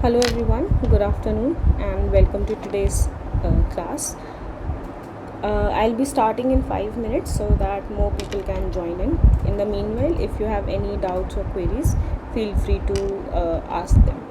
Hello everyone, good afternoon and welcome to today's class. I'll be starting in 5 minutes so that more people can join in. In the meanwhile, if you have any doubts or queries, feel free to ask them.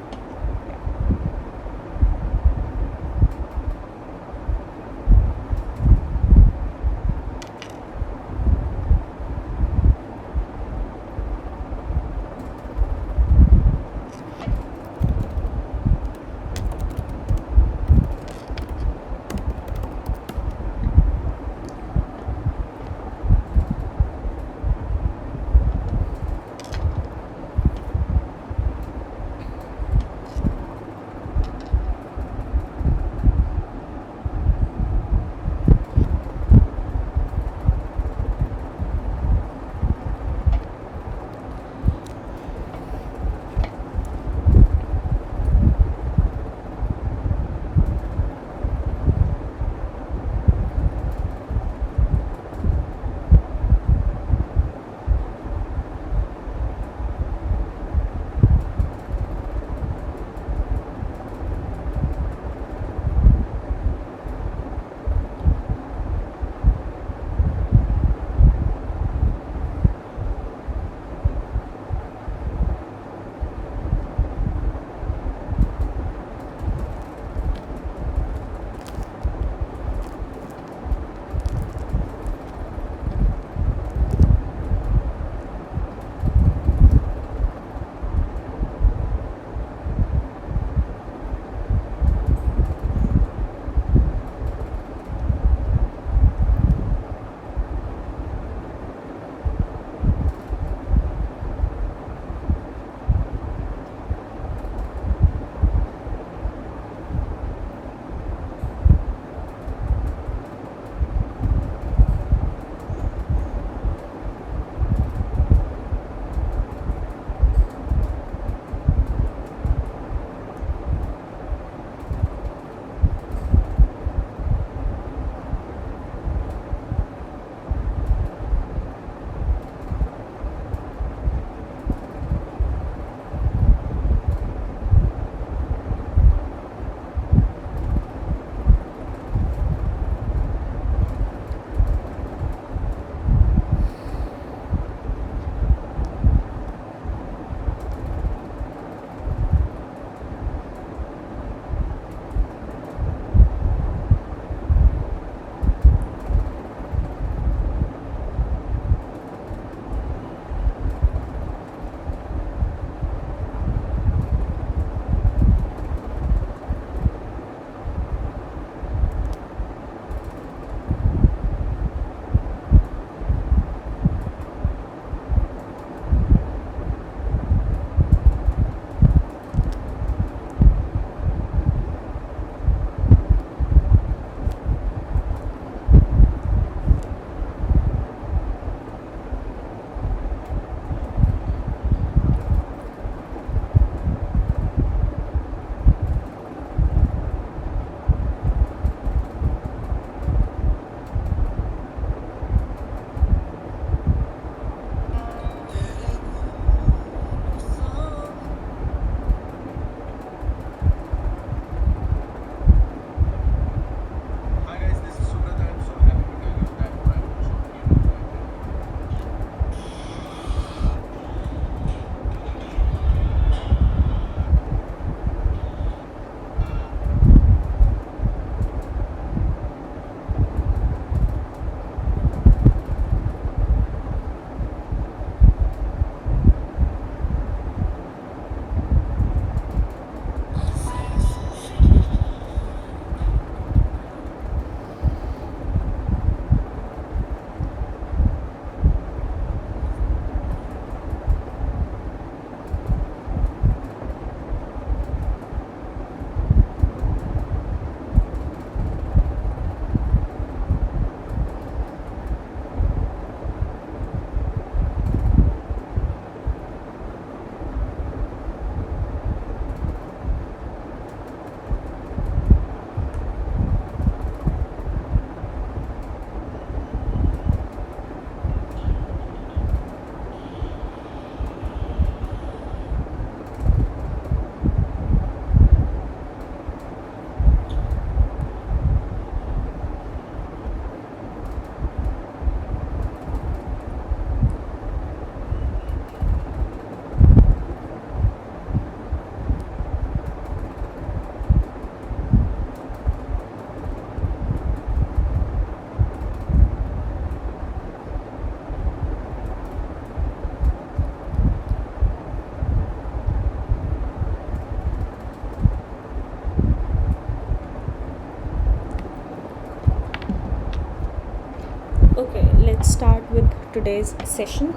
let's start with today's session.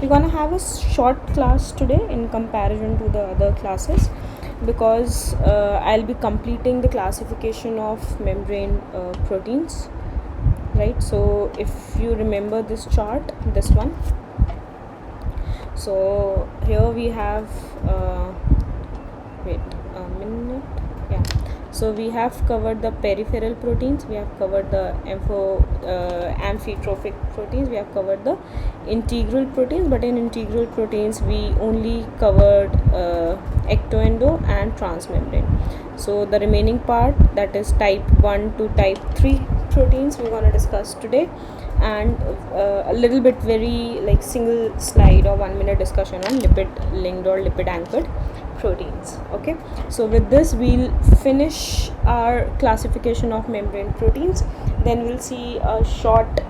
We're gonna have a short class today in comparison to the other classes because I'll be completing the classification of membrane proteins, right? So if you remember this chart, this one, so here we have wait a minute, yeah. So we have covered the peripheral proteins, we have covered the amphitrophic proteins, we have covered the integral proteins, but in integral proteins we only covered ectoendo and transmembrane. So the remaining part, that is type 1 to type 3 proteins, we're going to discuss today, and a little bit very like single slide or 1 minute discussion on lipid linked or lipid anchored proteins. Okay, so with this we'll finish our classification of membrane proteins, then we'll see a short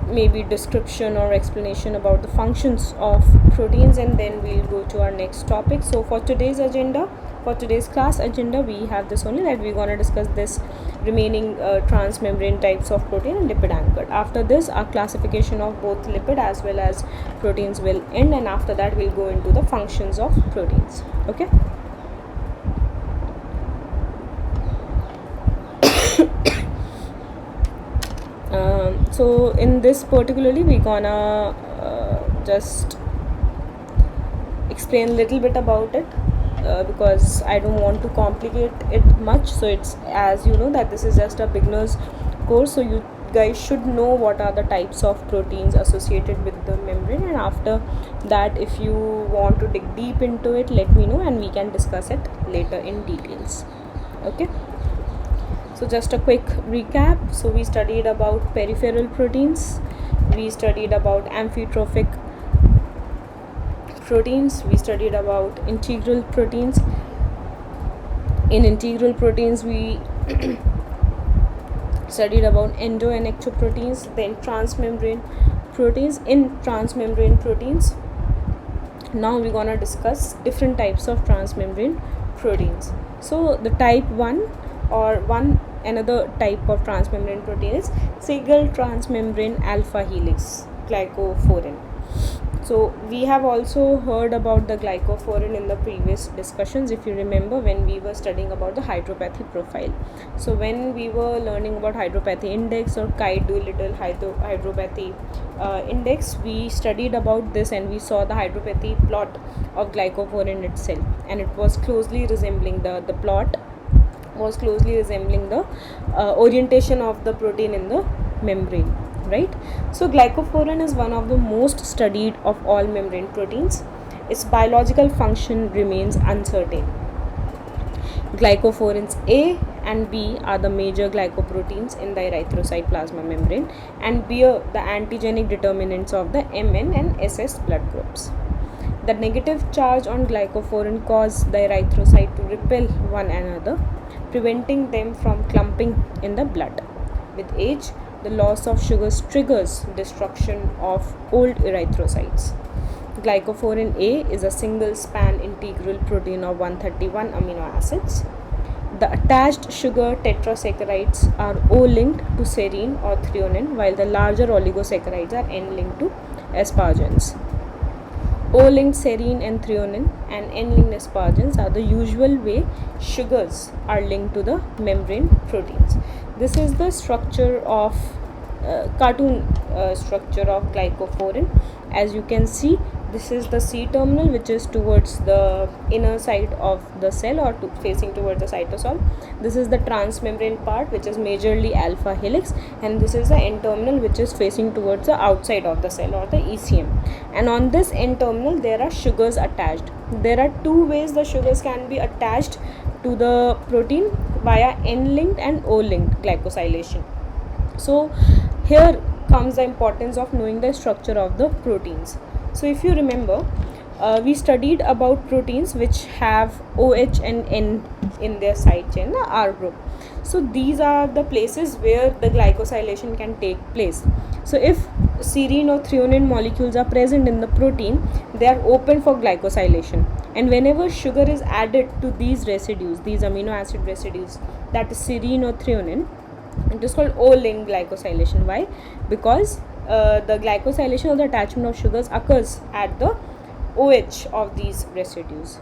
maybe description or explanation about the functions of proteins, and then we'll go to our next topic. So for today's agenda, for today's class agenda, we have this only, that we're going to discuss this remaining transmembrane types of protein and lipid anchored. After this, our classification of both lipid as well as proteins will end, and after that we'll go into the functions of proteins. Okay. So in this particularly, we're gonna just explain a little bit about it because I don't want to complicate it much. So it's, as you know, that this is just a beginner's course, so you guys should know what are the types of proteins associated with the membrane, and after that if you want to dig deep into it, let me know and we can discuss it later in details. Okay, so just a quick recap. So we studied about peripheral proteins, we studied about amphitrophic proteins, we studied about integral proteins. In integral proteins we studied about endo and ectoproteins, then transmembrane proteins. In transmembrane proteins, now we're gonna discuss different types of transmembrane proteins. So the type 1 or another type of transmembrane protein is single transmembrane alpha helix glycophorin. So we have also heard about the glycophorin in the previous discussions, if you remember, when we were studying about the hydropathy profile. So when we were learning about hydropathy index or Kite-Doolittle hydropathy index, we studied about this and we saw the hydropathy plot of glycophorin itself, and it was closely resembling the plot was closely resembling the orientation of the protein in the membrane, right? So glycophorin is one of the most studied of all membrane proteins. Its biological function remains uncertain. Glycophorins A and B are the major glycoproteins in the erythrocyte plasma membrane and bear the antigenic determinants of the Mn and Ss blood groups. The negative charge on glycophorin causes the erythrocyte to repel one another, preventing them from clumping in the blood. With age, the loss of sugars triggers destruction of old erythrocytes. Glycophorin A is a single span integral protein of 131 amino acids. The attached sugar tetrasaccharides are O-linked to serine or threonine, while the larger oligosaccharides are N-linked to asparagines. O-linked serine and threonine and N-linked asparagines are the usual way sugars are linked to the membrane proteins. This is the structure of cartoon structure of glycophorin. As you can see, this is the C-terminal, which is towards the inner side of the cell or facing towards the cytosol. This is the transmembrane part, which is majorly alpha helix, and this is the N-terminal, which is facing towards the outside of the cell or the ECM. And on this N-terminal there are sugars attached. There are two ways the sugars can be attached to the protein, via N-linked and O-linked glycosylation. So here comes the importance of knowing the structure of the proteins. So if you remember, we studied about proteins which have OH and N in their side chain, the R group. So these are the places where the glycosylation can take place. So if serine or threonine molecules are present in the protein, they are open for glycosylation, and whenever sugar is added to these residues, these amino acid residues, that is serine or threonine, It is called O-linked glycosylation. Why? Because the glycosylation or the attachment of sugars occurs at the OH of these residues,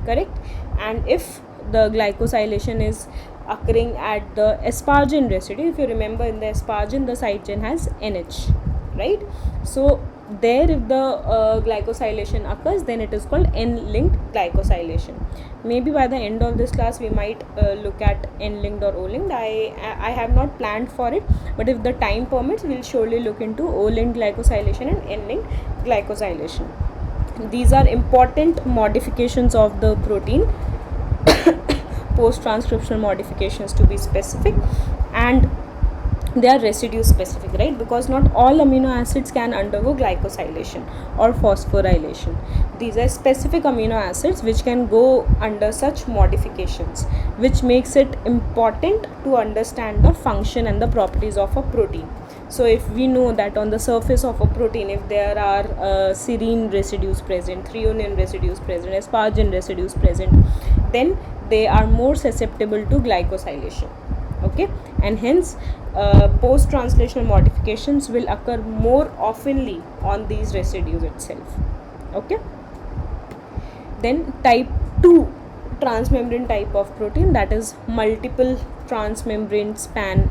correct? And if the glycosylation is occurring at the asparagine residue, if you remember, in the asparagine the side chain has NH, right? So there, if the glycosylation occurs, then it is called N-linked glycosylation. Maybe by the end of this class we might look at N-linked or O-linked. I have not planned for it, but if the time permits, we'll surely look into O-linked glycosylation and N-linked glycosylation. These are important modifications of the protein, post-transcriptional modifications to be specific, and they are residue specific, right? Because not all amino acids can undergo glycosylation or phosphorylation. These are specific amino acids which can go under such modifications, which makes it important to understand the function and the properties of a protein. So if we know that on the surface of a protein, if there are serine residues present, threonine residues present, asparagine residues present, then they are more susceptible to glycosylation, okay? And hence post-translational modifications will occur more oftenly on these residues itself, okay? Then type 2 transmembrane type of protein, that is multiple transmembrane span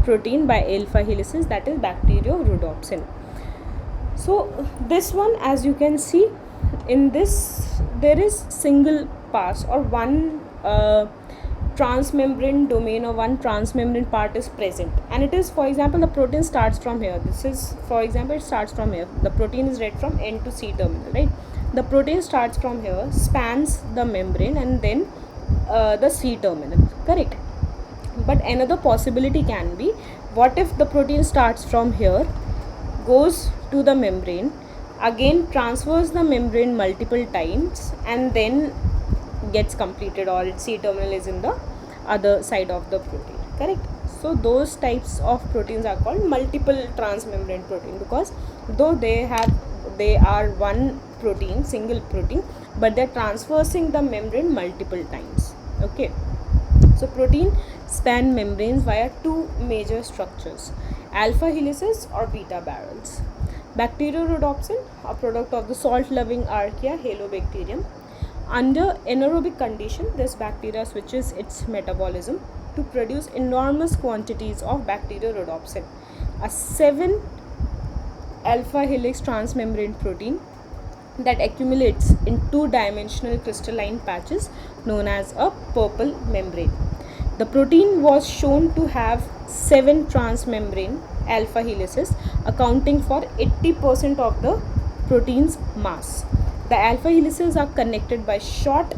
protein by alpha helices, that is bacteriorhodopsin. So this one, as you can see, in this there is single pass or one transmembrane domain or one transmembrane part is present, and it is, for example, the protein starts from here. This is, for example, it starts from here. The protein is read from N to C terminal, right? The protein starts from here, spans the membrane, and then the C terminal, correct? But another possibility can be, what if the protein starts from here, goes to the membrane, again transfers the membrane multiple times, and then gets completed, or its C terminal is in the other side of the protein, correct? So those types of proteins are called multiple transmembrane protein, because though they are one protein, single protein, but they're traversing the membrane multiple times, okay? So protein span membranes via two major structures, alpha helices or beta barrels. Bacteriorhodopsin, a product of the salt-loving archaea Halobacterium. Under anaerobic condition, this bacteria switches its metabolism to produce enormous quantities of bacteriorhodopsin, a 7 alpha helix transmembrane protein that accumulates in two-dimensional crystalline patches known as a purple membrane. The protein was shown to have 7 transmembrane alpha helices, accounting for 80% of the protein's mass. The alpha helices are connected by short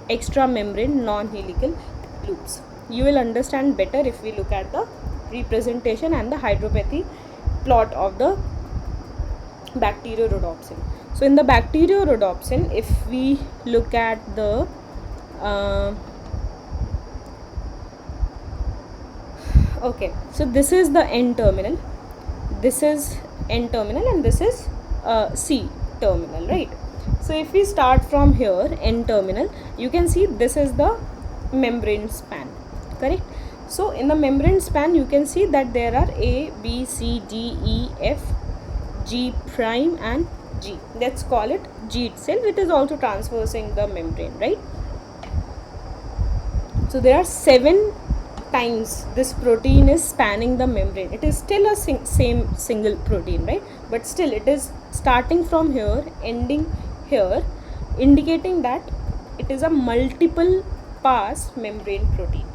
extramembrane non-helical loops. You will understand better if we look at the representation and the hydropathy plot of the bacteriorhodopsin. So in the bacteriorhodopsin, if we look at the okay, so this is the N terminal, this is N terminal, and this is C terminal, right? So if we start from here, N terminal, you can see this is the membrane span, correct? So in the membrane span, you can see that there are A, B, C, D, E, F, G prime and G. Let's call it G itself. It is also traversing the membrane, right? So there are 7 times this protein is spanning the membrane. It is still a same single protein, right? But still it is starting from here, ending here, indicating that it is a multiple pass membrane protein,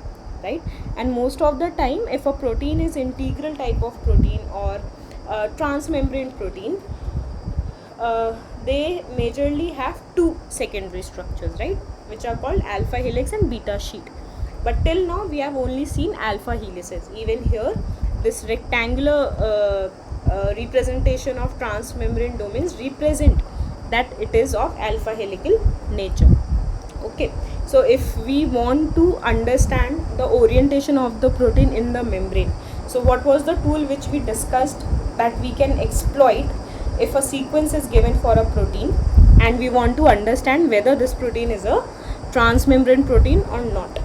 right? And most of the time, if a protein is integral type of protein or transmembrane protein, they majorly have 2 secondary structures, right, which are called alpha helix and beta sheet. But till now we have only seen alpha helices. Even here, this rectangular representation of transmembrane domains represent that it is of alpha helical nature, okay? So if we want to understand the orientation of the protein in the membrane, so what was the tool which we discussed that we can exploit if a sequence is given for a protein and we want to understand whether this protein is a transmembrane protein or not?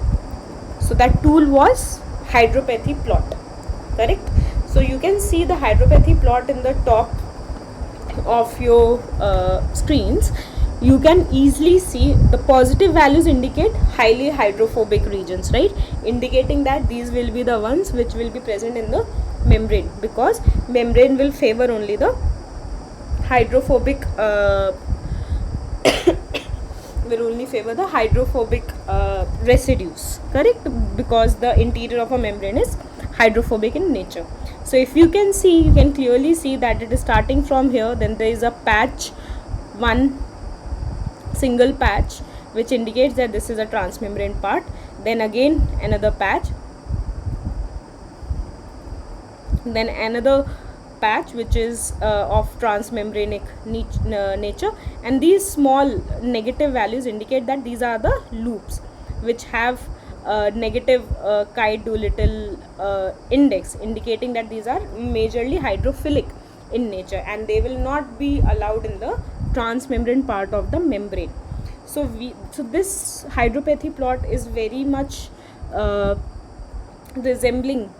So that tool was hydropathy plot, correct? So you can see the hydropathy plot in the top of your screens. You can easily see the positive values indicate highly hydrophobic regions, right, indicating that these will be the ones which will be present in the membrane, because membrane will favor only the hydrophobic will only favor the hydrophobic residues, correct, because the interior of a membrane is hydrophobic in nature. So if you can see, you can clearly see that it is starting from here, then there is a patch, one single patch, which indicates that this is a transmembrane part, then again another patch, then another patch which is of transmembranic nature, and these small negative values indicate that these are the loops which have negative Kite-Doolittle index, indicating that these are majorly hydrophilic in nature and they will not be allowed in the transmembrane part of the membrane. So this hydropathy plot is very much resembling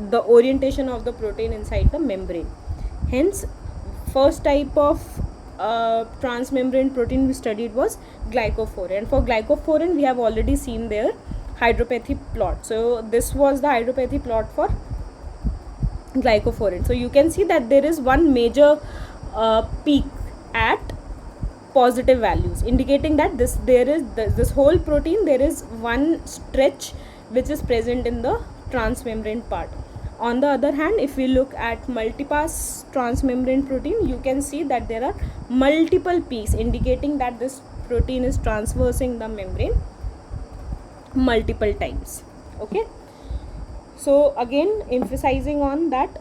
the orientation of the protein inside the membrane. Hence, first type of transmembrane protein we studied was glycophorin, and for glycophorin we have already seen their hydropathy plot. So this was the hydropathy plot for glycophorin. So you can see that there is one major peak at positive values, indicating that this whole protein, there is one stretch which is present in the transmembrane part. On the other hand, if we look at multipass transmembrane protein, you can see that there are multiple peaks, indicating that this protein is transversing the membrane multiple times. Okay, so again emphasizing on that,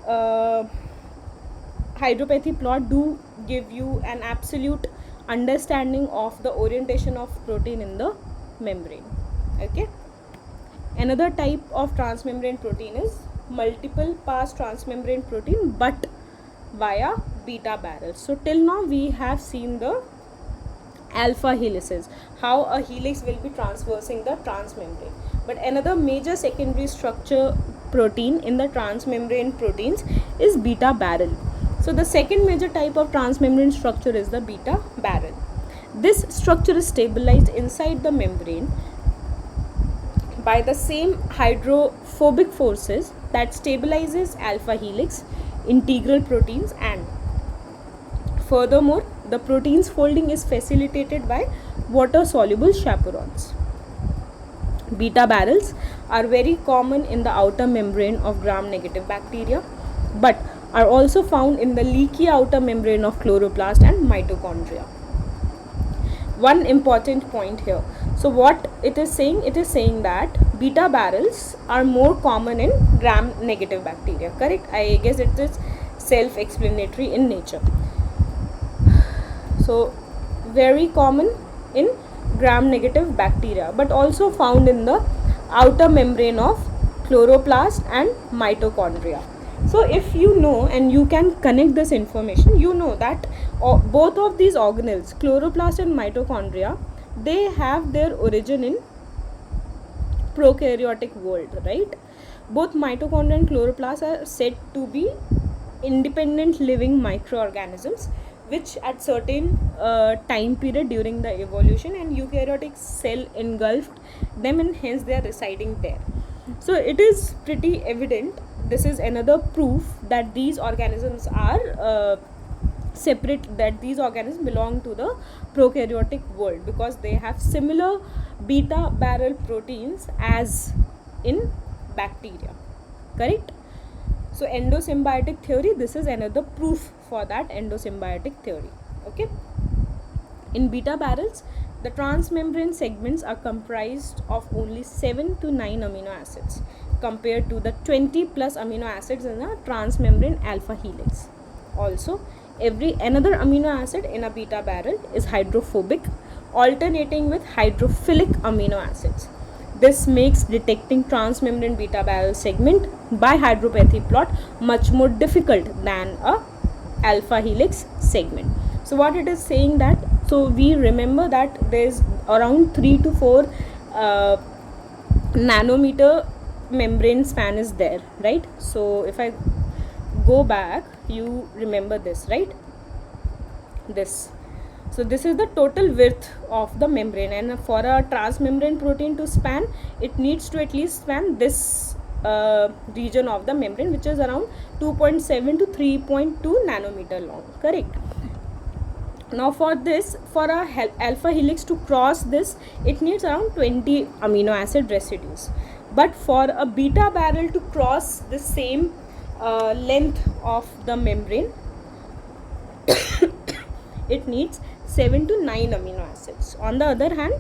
hydropathy plot do give you an absolute understanding of the orientation of protein in the membrane. Okay, another type of transmembrane protein is multiple pass transmembrane protein, but via beta barrels. So till now we have seen the alpha helices, how a helix will be transversing the transmembrane, but another major secondary structure protein in the transmembrane proteins is beta barrel. So the second major type of transmembrane structure is the beta barrel. This structure is stabilized inside the membrane by the same hydrophobic forces that stabilizes alpha helix, integral proteins, and furthermore the protein's folding is facilitated by water soluble chaperones. Beta barrels are very common in the outer membrane of gram-negative bacteria, but are also found in the leaky outer membrane of chloroplast and mitochondria. One important point here. So what it is saying that beta barrels are more common in gram-negative bacteria, correct? I guess it is self-explanatory in nature. So very common in gram-negative bacteria, but also found in the outer membrane of chloroplast and mitochondria. So if you know and you can connect this information, you know that both of these organelles, chloroplast and mitochondria, they have their origin in prokaryotic world, right? Both mitochondria and chloroplast are said to be independent living microorganisms which at certain time period during the evolution and eukaryotic cell engulfed them, and hence they are residing there. So it is pretty evident, this is another proof that these organisms are separate, that these organisms belong to the prokaryotic world, because they have similar beta barrel proteins as in bacteria, correct? So endosymbiotic theory, this is another proof for that endosymbiotic theory. Okay, in beta barrels the transmembrane segments are comprised of only 7 to 9 amino acids compared to the 20 plus amino acids in a transmembrane alpha helix. Also, another amino acid in a beta barrel is hydrophobic, alternating with hydrophilic amino acids. This makes detecting transmembrane beta barrel segment by hydropathy plot much more difficult than a alpha helix segment. So what it is saying that, so we remember that there is around 3 to 4 nanometer membrane span is there, right? So if I go back, you remember this, right? This. So this is the total width of the membrane, and for a transmembrane protein to span, it needs to at least span this region of the membrane, which is around 2.7 to 3.2 nanometer long, correct? Now for this, for a alpha helix to cross this, it needs around 20 amino acid residues, but for a beta barrel to cross the same length of the membrane, it needs 7 to 9 amino acids. On the other hand,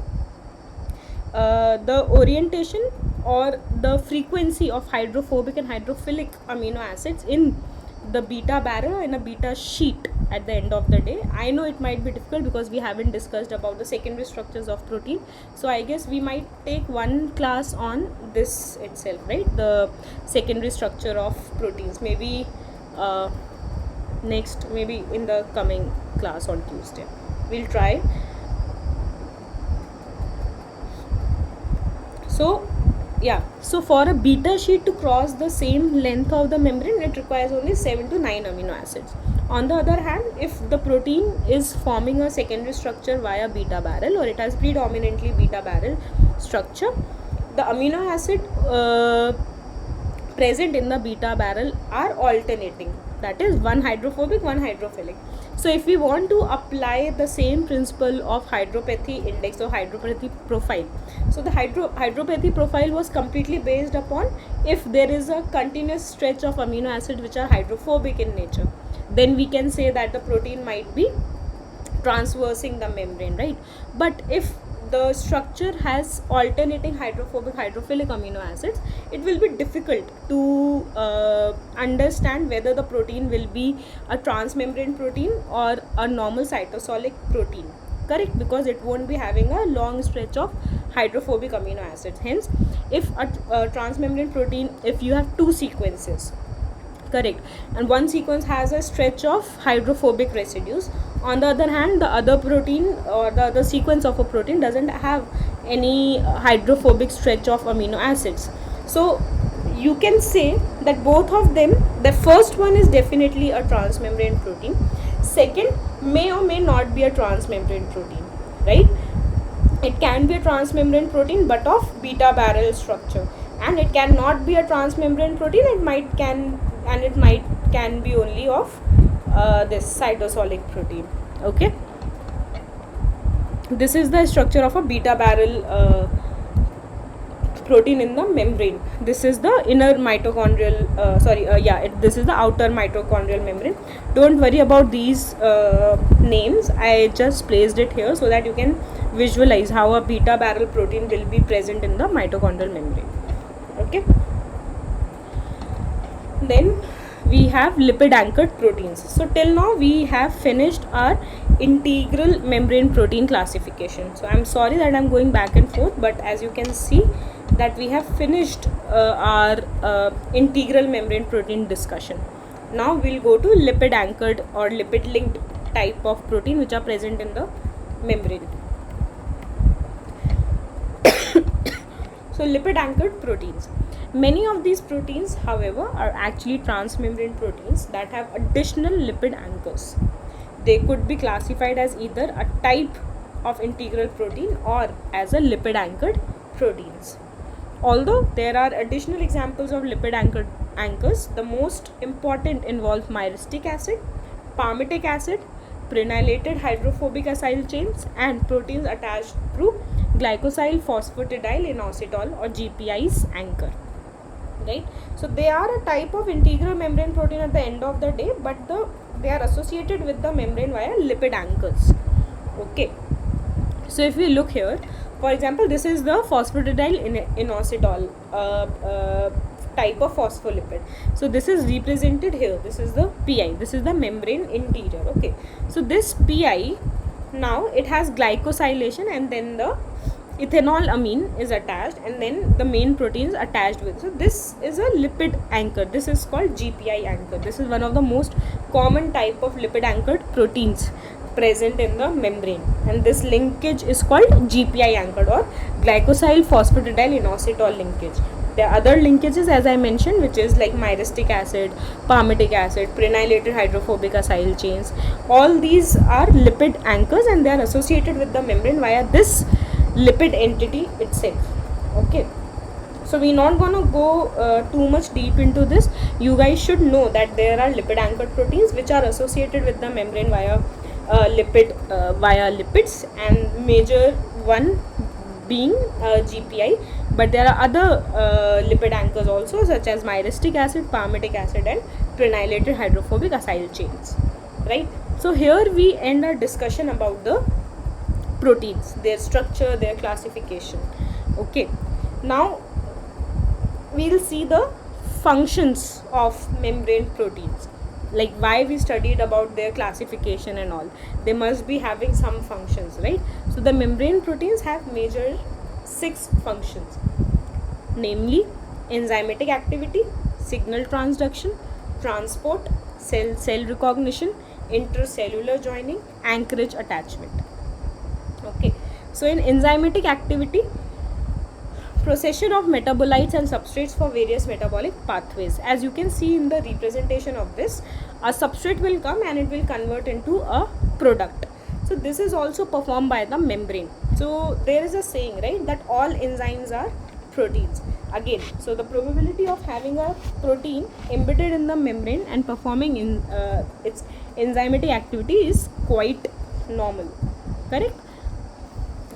the orientation or the frequency of hydrophobic and hydrophilic amino acids in the beta barrel or in a beta sheet at the end of the day, I know it might be difficult because we haven't discussed about the secondary structures of protein. So I guess we might take one class on this itself, right? The secondary structure of proteins, maybe next, maybe in the coming class on Tuesday we'll try. So yeah, so for a beta sheet to cross the same length of the membrane, it requires only 7 to 9 amino acids. On the other hand, if the protein is forming a secondary structure via beta barrel, or it has predominantly beta barrel structure, the amino acid present in the beta barrel are alternating, that is one hydrophobic, one hydrophilic. So if we want to apply the same principle of hydropathy index or hydropathy profile, so the hydropathy profile was completely based upon if there is a continuous stretch of amino acids which are hydrophobic in nature, then we can say that the protein might be transversing the membrane, right? But if the structure has alternating hydrophobic, hydrophilic amino acids, it will be difficult to understand whether the protein will be a transmembrane protein or a normal cytosolic protein, correct? Because it won't be having a long stretch of hydrophobic amino acids. Hence, if a transmembrane protein, if you have two sequences, correct, and one sequence has a stretch of hydrophobic residues, on the other hand the other protein or the other sequence of a protein doesn't have any hydrophobic stretch of amino acids, so you can say that both of them, the first one is definitely a transmembrane protein, second may or may not be a transmembrane protein, right? It can be a transmembrane protein but of beta barrel structure, and it cannot be a transmembrane protein, it can be only of this cytosolic protein, okay? This is the structure of a beta barrel protein in the membrane. This is the inner mitochondrial this is the outer mitochondrial membrane. Don't worry about these names, I just placed it here so that you can visualize how a beta barrel protein will be present in the mitochondrial membrane, okay? Then we have lipid anchored proteins. So till now we have finished our integral membrane protein classification. So I'm sorry that I'm going back and forth, but as you can see that we have finished our integral membrane protein discussion. Now we'll go to lipid anchored or lipid linked type of protein which are present in the membrane. So lipid anchored proteins. Many of these proteins, however, are actually transmembrane proteins that have additional lipid anchors. They could be classified as either a type of integral protein or as a lipid anchored proteins. Although there are additional examples of lipid anchored anchors, the most important involve myristic acid, palmitic acid, prenylated hydrophobic acyl chains, and proteins attached through glycosyl phosphatidyl inositol or GPI's anchor. Right, so they are a type of integral membrane protein at the end of the day, but they are associated with the membrane via lipid anchors. Okay, so if we look here, for example, this is the phosphatidyl inositol type of phospholipid. So this is represented here. This is the PI. This is the membrane interior. Okay, so this PI, now it has glycosylation and then the ethanol amine is attached and then the main proteins attached with. So this is a lipid anchor. This is called GPI anchor. This is one of the most common type of lipid anchored proteins present in the membrane, and this linkage is called GPI anchored or glycosyl phosphatidyl inositol linkage. There are other linkages as I mentioned, which is like myristic acid, palmitic acid, prenylated hydrophobic acyl chains. All these are lipid anchors and they are associated with the membrane via this lipid entity itself. Okay, so we're not gonna go too much deep into this. You guys should know that there are lipid anchored proteins which are associated with the membrane via lipids, and major one being GPI, but there are other lipid anchors also, such as myristic acid, palmitic acid, and prenylated hydrophobic acyl chains, right? So here we end our discussion about the proteins, their structure, their classification. Okay, now we'll see the functions of membrane proteins, like why we studied about their classification and all. They must be having some functions, right? So the membrane proteins have major 6 functions, namely enzymatic activity, signal transduction, transport, cell recognition, intercellular joining, anchorage attachment. Okay, so in enzymatic activity, procession of metabolites and substrates for various metabolic pathways. As you can see in the representation of this, a substrate will come and it will convert into a product. So this is also performed by the membrane. So there is a saying, right, that all enzymes are proteins. Again, so the probability of having a protein embedded in the membrane and performing in its enzymatic activity is quite normal, correct?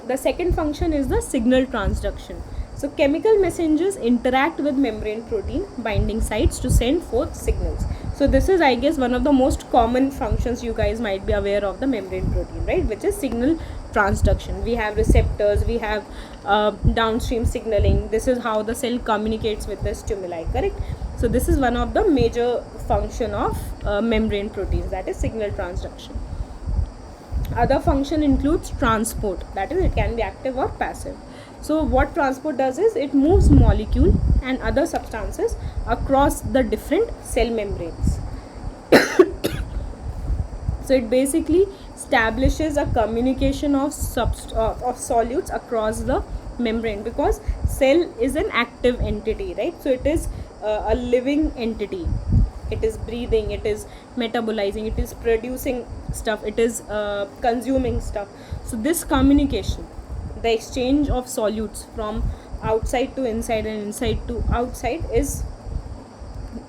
The second function is the signal transduction. So chemical messengers interact with membrane protein binding sites to send forth signals. So this is, I guess, one of the most common functions you guys might be aware of the membrane protein, right, which is signal transduction. We have receptors, we have downstream signaling. This is how the cell communicates with the stimuli, correct? So this is one of the major function of membrane proteins, that is signal transduction. Other function includes transport, that is, it can be active or passive. So what transport does is it moves molecule and other substances across the different cell membranes. So it basically establishes a communication of solutes across the membrane, because cell is an active entity, right? So it is a living entity. It is breathing, it is metabolizing, it is producing stuff, it is consuming stuff. So this communication, the exchange of solutes from outside to inside and inside to outside, is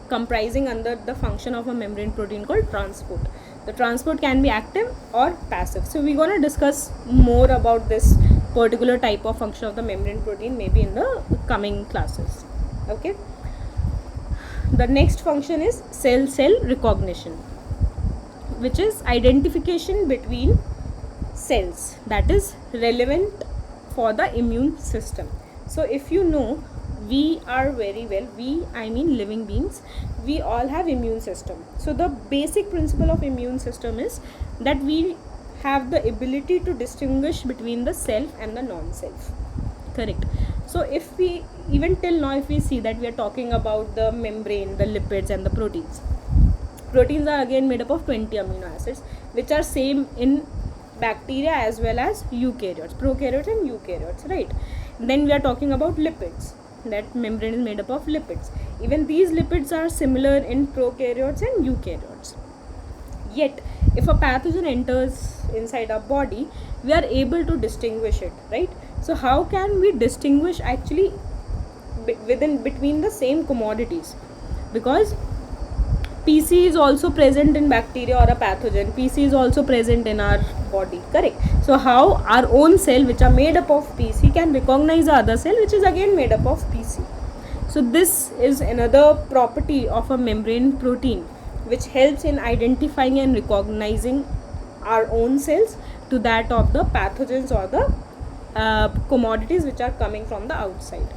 comprising under the function of a membrane protein called transport. The transport can be active or passive. So we're going to discuss more about this particular type of function of the membrane protein maybe in the coming classes. Okay, the next function is cell recognition, which is identification between cells, that is relevant for the immune system. So if you know, we are very well, I mean living beings, we all have immune system. So the basic principle of immune system is that we have the ability to distinguish between the self and the non-self, correct? So if we, even till now, if we see that we are talking about the membrane, the lipids and the proteins. Proteins are again made up of 20 amino acids, which are same in bacteria as well as eukaryotes, prokaryotes and eukaryotes, right? Then we are talking about lipids, that membrane is made up of lipids. Even these lipids are similar in prokaryotes and eukaryotes. Yet if a pathogen enters inside our body, we are able to distinguish it, right? So how can we distinguish actually between the same commodities? Because PC is also present in bacteria or a pathogen. PC is also present in our body, correct? So how our own cell, which are made up of PC, can recognize the other cell which is again made up of PC? So this is another property of a membrane protein, which helps in identifying and recognizing our own cells to that of the pathogens or the commodities which are coming from the outside.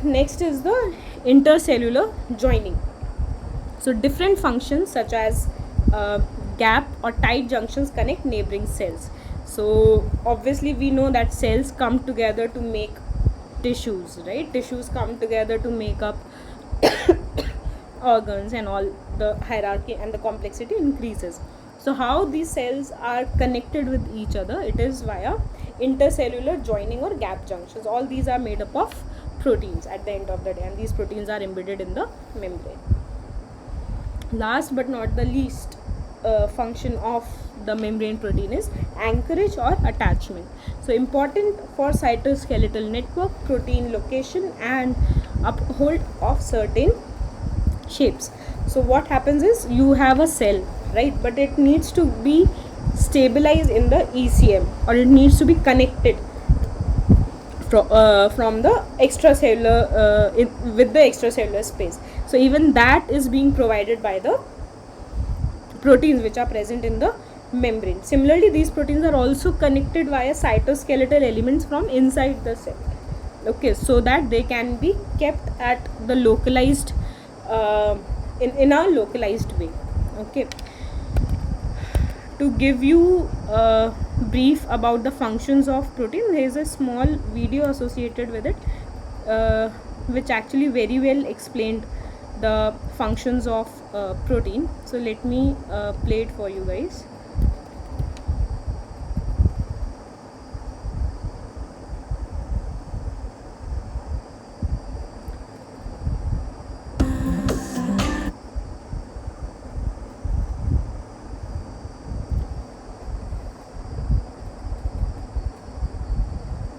Next is the intercellular joining. So different functions such as gap or tight junctions connect neighboring cells. So obviously we know that cells come together to make tissues, right? Tissues come together to make up organs, and all the hierarchy and the complexity increases. So So how these cells are connected with each other? It is via intercellular joining or gap junctions. All these are made up of proteins at the end of the day, and these proteins are embedded in the membrane. Last but not the least function of the membrane protein is anchorage or attachment. So important for cytoskeletal network, protein location, and uphold of certain shapes. So what happens is, you have a cell, right, but it needs to be stabilized in the ECM, or it needs to be connected from the extracellular with the extracellular space. So even that is being provided by the proteins which are present in the membrane. Similarly, these proteins are also connected via cytoskeletal elements from inside the cell, okay, so that they can be kept at the localized in a localized way. Okay, to give you a brief about the functions of protein, there is a small video associated with it which actually very well explained the functions of protein. So let me play it for you guys.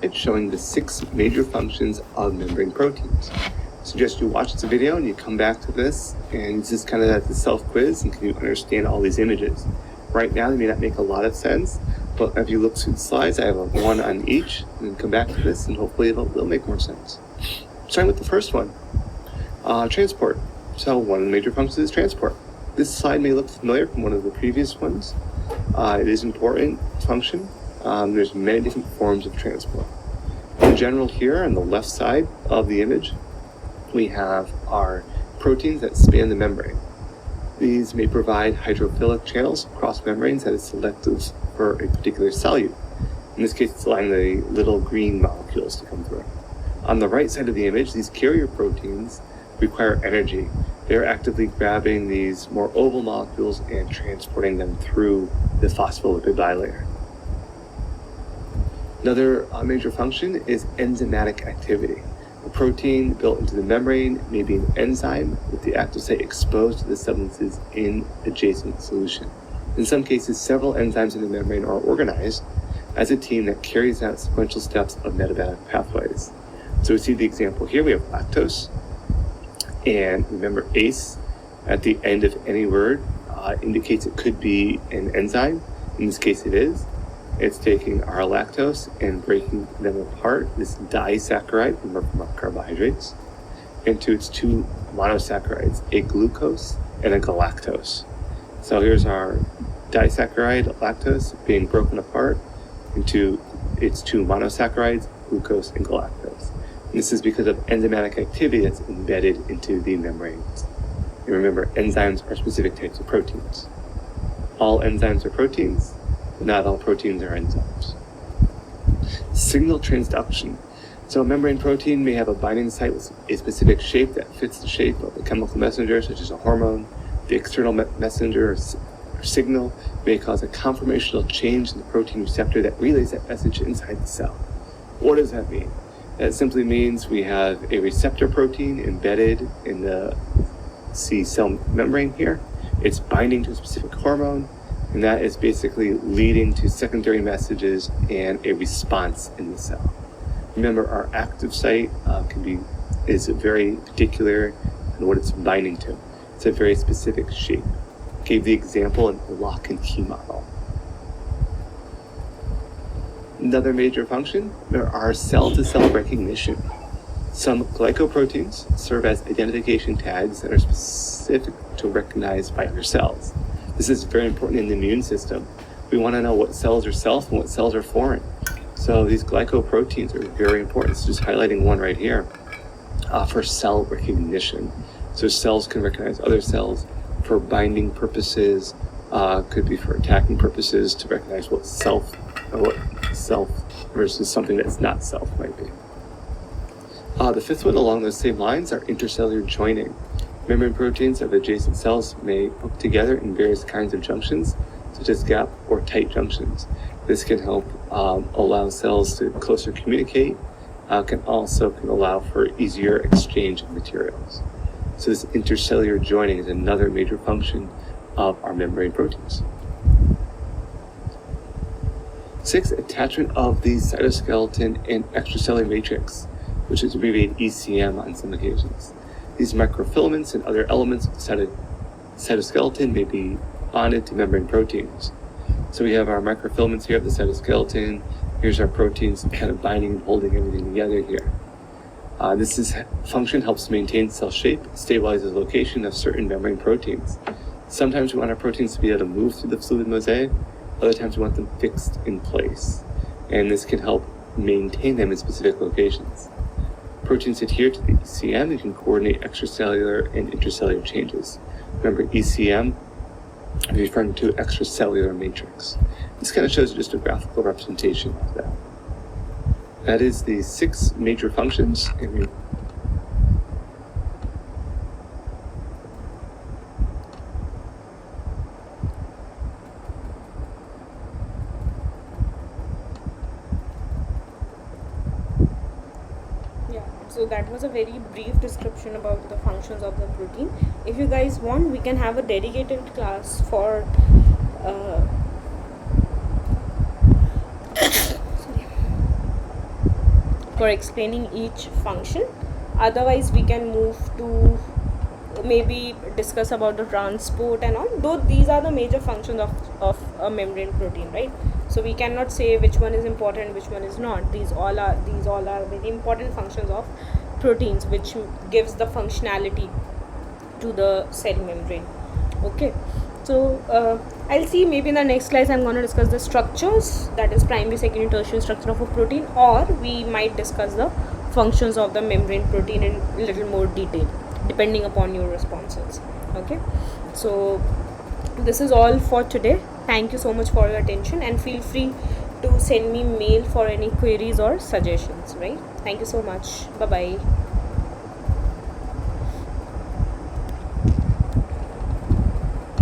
It's showing the 6 major functions of membrane proteins. I suggest you watch the video and you come back to this, and this is kind of the self-quiz, and can you understand all these images? Right now they may not make a lot of sense, but if you look through the slides, I have a 1 on each, and then come back to this, and hopefully it'll make more sense. Starting with the first one, transport. So one of the major functions is transport. This slide may look familiar from one of the previous ones. It is an important function. There's many different forms of transport. In general, here on the left side of the image, we have our proteins that span the membrane. These may provide hydrophilic channels across membranes that is selective for a particular solute. In this case, it's allowing the little green molecules to come through. On the right side of the image, these carrier proteins require energy. They're actively grabbing these more oval molecules and transporting them through the phospholipid bilayer. Another major function is enzymatic activity. A protein built into the membrane may be an enzyme with the active site exposed to the substances in adjacent solution. In some cases, several enzymes in the membrane are organized as a team that carries out sequential steps of metabolic pathways. So we see the example here. We have lactose, and remember ACE at the end of any word indicates it could be an enzyme. In this case it is. It's taking our lactose and breaking them apart, this disaccharide from our carbohydrates, into its 2 monosaccharides, a glucose and a galactose. So here's our disaccharide, lactose, being broken apart into its 2 monosaccharides, glucose and galactose. And this is because of enzymatic activity that's embedded into the membranes. And remember, enzymes are specific types of proteins. All enzymes are proteins, but not all proteins are enzymes. Signal transduction. So a membrane protein may have a binding site with a specific shape that fits the shape of a chemical messenger, such as a hormone. The external messenger or signal may cause a conformational change in the protein receptor that relays that message inside the cell. What does that mean? That simply means we have a receptor protein embedded in the cell membrane here. It's binding to a specific hormone, and that is basically leading to secondary messages and a response in the cell. Remember, our active site is very particular in what it's binding to. It's a very specific shape. Gave the example in the lock and key model. Another major function, there are cell-to-cell recognition. Some glycoproteins serve as identification tags that are specific to recognize by other cells. This is very important in the immune system. We want to know what cells are self and what cells are foreign. So these glycoproteins are very important. So just highlighting one right here for cell recognition. So cells can recognize other cells for binding purposes, could be for attacking purposes, to recognize what self versus something that's not self might be. The fifth one along those same lines are intercellular joining. Membrane proteins of adjacent cells may hook together in various kinds of junctions, such such as gap or tight junctions. This can help allow cells to closer communicate, can allow for easier exchange of materials. So this intercellular joining is another major function of our membrane proteins. 6, attachment of the cytoskeleton and extracellular matrix, which is abbreviated ECM on some occasions. These microfilaments and other elements of the cytoskeleton may be bonded to membrane proteins. So we have our microfilaments here of the cytoskeleton. Here's our proteins kind of binding and holding everything together here. This function helps maintain cell shape, stabilizes the location of certain membrane proteins. Sometimes we want our proteins to be able to move through the fluid mosaic. Other times we want them fixed in place. And this can help maintain them in specific locations. Proteins adhere to the ECM and can coordinate extracellular and intracellular changes. Remember, ECM is referring to extracellular matrix. This kind of shows just a graphical representation of that. That is the 6 major functions. So that was a very brief description about the functions of the protein. If you guys want, we can have a dedicated class for for explaining each function. Otherwise we can move to maybe discuss about the transport and all, though these are the major functions of a membrane protein, right? So we cannot say which one is important, which one is not. These all are very important functions of proteins, which gives the functionality to the cell membrane. Okay, so I'll see maybe in the next class I'm going to discuss the structures, that is primary, secondary, tertiary structure of a protein, or we might discuss the functions of the membrane protein in a little more detail depending upon your responses. Okay, so this is all for today. Thank you so much for your attention, and feel free to send me mail for any queries or suggestions, right? Thank you so much. Bye bye.